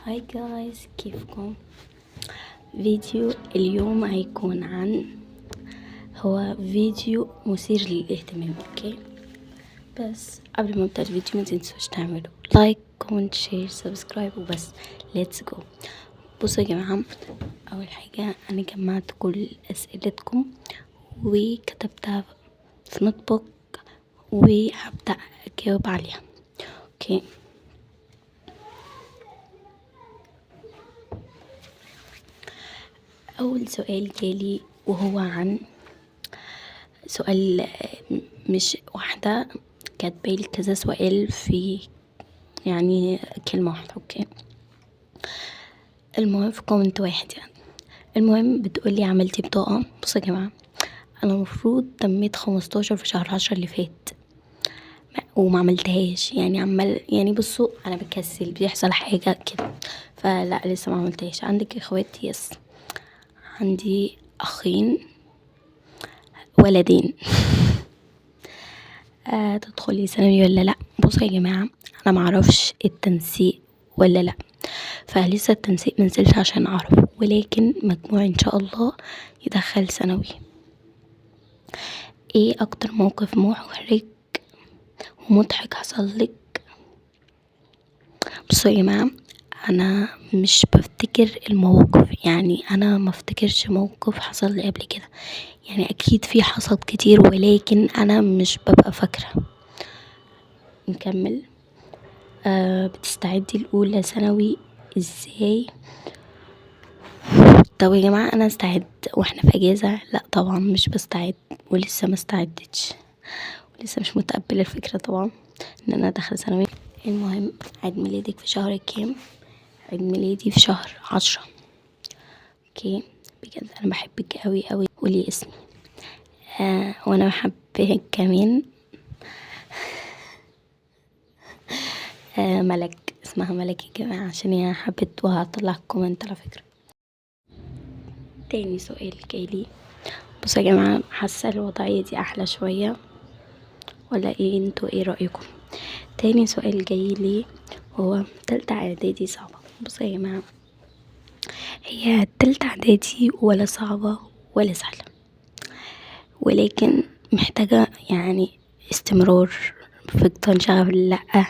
هاي جايز، كيفكم؟ فيديو اليوم هيكون هو فيديو مثير للاهتمام. اوكي، بس قبل ما ابدا الفيديو ما تنسوش تعملوا لايك كومنت شير سبسكرايب وبس. ليتس جو. بصوا يا جماعه، اول حاجه انا جمعت كل اسئلتكم وكتبتها في نوت بوك وهبدا اجاوب عليها. اوكي، أول سؤال جالي وهو عن سؤال، مش واحدة كاتبالي كذا سؤال في يعني كلمة واحدة. اوكي، المهم في كومنت واحد يعني. المهم بتقولي عملتي بطاقة. بصوا يا جماعة، أنا المفروض تميت 15 في شهر 10 اللي فات وما عملتهاش. يعني بصوا أنا بكسل، بيحصل حاجة كده، فلا لسه ما عملتهاش. عندك اخواتي؟ يس، عندي أخين ولدين. تدخلي ثانوي ولا لا؟ بصوا يا جماعه، انا معرفش التنسيق ولا لا، فلسه التنسيق منزلش عشان اعرف، ولكن مجموع ان شاء الله يدخل ثانوي. ايه اكتر موقف محرج ومضحك حصل لك؟ بصوا يا جماعه، انا مش بفتكر المواقف، يعني انا ما افتكرش موقف حصل لي قبل كده. يعني اكيد في حصل كتير ولكن انا مش ببقى فاكره. نكمل. بتستعدي لأولى ثانوي ازاي؟ طب يا جماعة، أنا استعد واحنا في اجازة؟ لا طبعا مش بستعد، ولسه ما استعدتش، ولسه مش متقبلة الفكرة طبعا ان انا داخلة ثانوي. المهم، عيد ميلادك في شهر كام؟ عيد ميلادي في شهر 10. اوكي، بجد انا بحبك قوي قوي. قولي اسمي. وانا بحبك كمان. ملك، اسمها ملك يا جماعة عشان هي حبت، وهطلع كومنت على فكرة. تاني سؤال جايلي. بصوا يا جماعة، حاسة الوضعية دي احلى شوية ولا ايه؟ انتوا ايه رأيكم؟ تاني سؤال جايلي هو تالتة اعدادي صعبة. بصوا يا جماعة، هي تالتة اعدادي ولا صعبة ولا سهلة، ولكن محتاجة يعني استمرار في اتقان شغف. لا،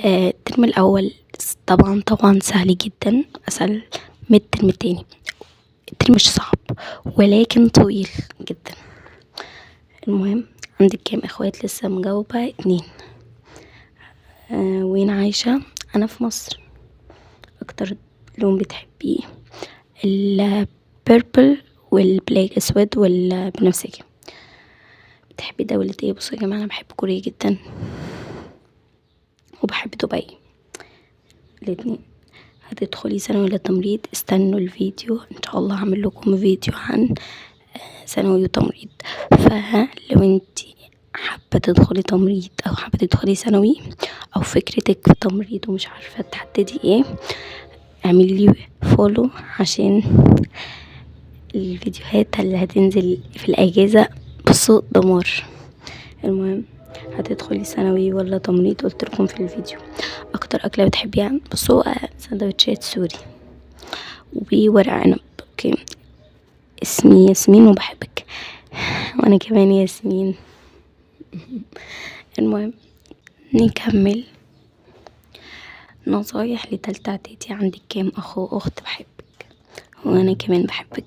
الترم الاول طبعا سهل جدا، اسهل من الترم التاني. الترم مش صعب ولكن طويل جدا. المهم، عندك كام اخوات؟ لسه مجاوبة 2. وين عايشة؟ انا في مصر. اكتر لون بتحبيه؟ البيربل والبلاك اسود والبنفسجي. بتحبي دولة ايه؟ بصوا يا جماعة، انا بحب كوريا جدا وبحب دبي، الاتنين. هتدخلي ثانوي ولا تمريض؟ استنوا الفيديو ان شاء الله، هعمل لكم فيديو عن ثانوي وتمريض. فلو انتي حابة تدخلي تمريض او حابة تدخلي ثانوي، او فكرتك في تمريض ومش عارفة تحددي ايه، اعملي لي فولو عشان الفيديوهات اللي هتنزل في الاجازة. بصوا دمار. المهم، هتدخلي ثانوي ولا تمريض؟ قلت لكم في الفيديو. اكتر اكله بتحبيها؟ بصوا، سندوتشات سوري وورق عنب. اوكي، اسمي ياسمين وبحبك، وانا كمان ياسمين. المهم، نكمل. نصايح لتالتة اعدادي. عندك كام اخ واخت؟ بحبك وانا كمان بحبك.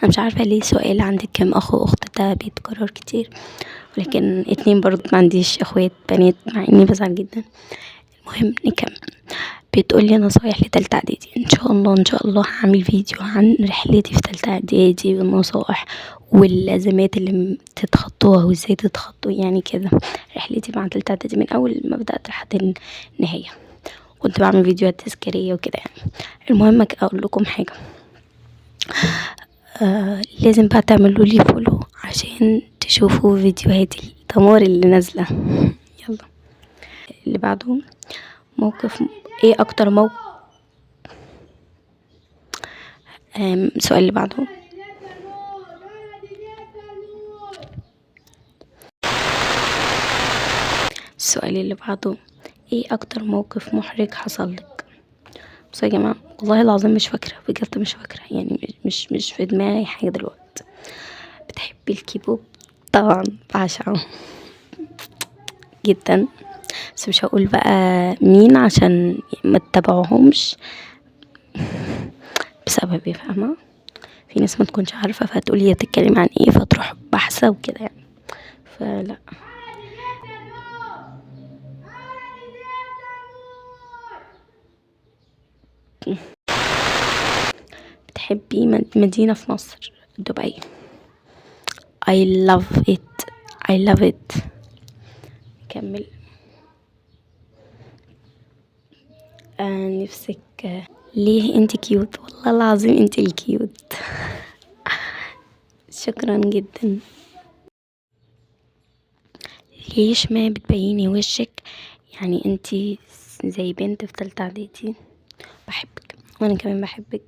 انا مش عارفه ليه سؤال عندك كام اخ واخت ده بيتكرر كتير، ولكن 2 برضه ما عنديش اخوات بنات، مع اني بزعل جدا. المهم نكمل. بتقولي نصايح لتالتة اعدادي. ان شاء الله ان شاء الله هعمل فيديو عن رحلتي في تالتة اعدادي والنصائح والازمات اللي تتخطوها وازاي تتخطوا، يعني كده رحلتي مع تالتة اعدادي من اول ما بدأت لحد النهاية. كنت بعمل فيديوهات تذكارية وكده يعني. المهم اقول لكم حاجة، لازم بقى تعملوا لي فولو عشان تشوفوا فيديوهات الدمار اللي نازلة. يلا اللي بعده. موقف ايه اكتر موقف؟ السؤال اللي بعده. السؤال اللي بعده، ايه اكتر موقف محرج حصل لك؟ بصوا يا جماعة، والله العظيم مش فاكرة، بجد مش فاكرة، يعني مش في دماغي حاجة دلوقتي. بتحبي الكيبوب؟ طبعا بعشقه جدا، بس مش هقول بقى مين عشان ما تتابعوهمش بسببي، فاهمة؟ في ناس ما تكونش عارفة فتقولي هي بتتكلم عن ايه، فتروح بحثة وكده يعني، فلا. بتحبي مدينة في مصر؟ دبي. I love it. I love it. كمل. نفسك ليه انت كيوت؟ والله العظيم انت الكيوت. شكرا جدا. ليش ما بتبيني وشك؟ يعني انت زي بنت في تالتة اعدادي. بحبك وانا كمان بحبك.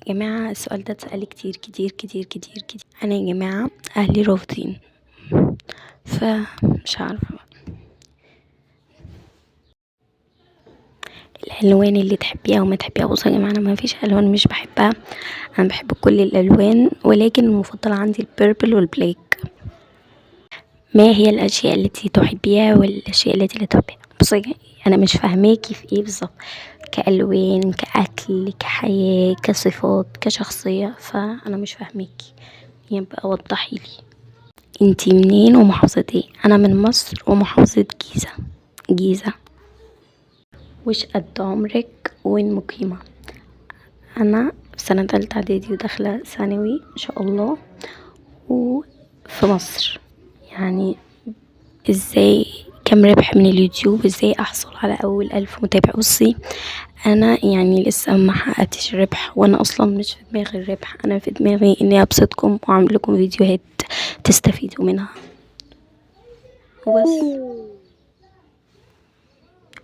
يا جماعة السؤال ده اتسأل كتير كتير كتير كتير كتير. انا يا جماعة اهلي رافضين، فمش عارفة بقى. الالوان اللي تحبيها وما تحبيها؟ بصوا يا جماعة، انا ما فيش الوان مش بحبها، انا بحب كل الالوان، ولكن المفضل عندي البيربل والبلاك. ما هي الاشياء التي تحبيها والاشياء التي لا تحبيها؟ بصي، انا مش فاهماكي في ايه بالظبط، كالوان، كاكل، كحياه، كصفات، كشخصيه، فانا مش فاهماكي، يبقى وضحي لي. انتي منين ومحافظه ايه؟ انا من مصر ومحافظه جيزه. جيزه. وش قد عمرك وين مقيمه؟ انا في سنه تالتة اعدادي وداخله ثانوي ان شاء الله، وفي مصر. يعني ازاي؟ كم ربح من اليوتيوب؟ ازاي احصل على اول 1000 متابع؟ بصي، انا يعني لسه ما حققتش ربح، وانا اصلا مش في دماغي الربح، انا في دماغي اني ابسطكم واعمل لكم فيديوهات تستفيدوا منها وبس.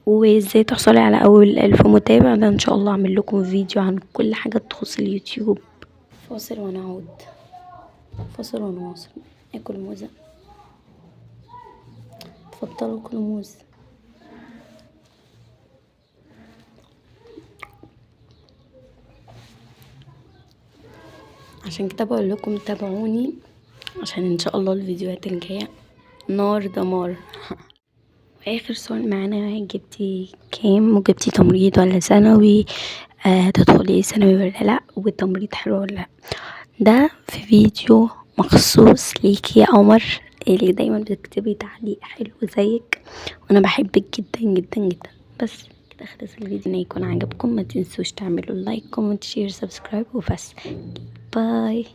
وازاي تحصلي على اول 1000 متابع؟ ده ان شاء الله اعمل لكم فيديو عن كل حاجة تخص اليوتيوب. فاصل ونعود. فاصل ونواصل. اكل موزة. تفضلوا كلوا موز. عشان كده بقول لكم تابعوني، عشان ان شاء الله الفيديوهات الجايه نار دمار. اخر سؤال معانا، جبتي كام وجبتي تمريض ولا ثانوي؟ تدخلي ثانوي ولا لا؟ والتمريض حلو ولا لا؟ ده في فيديو مخصوص ليكي يا قمر، اللي دايما بتكتبي تعليق حلو زيك، وانا بحبك جدا جدا جدا. بس كده خلص الفيديو. ان يكون عجبكم ما تنسوش تعملوا لايك كومنت شير سبسكرايب وبس. باي.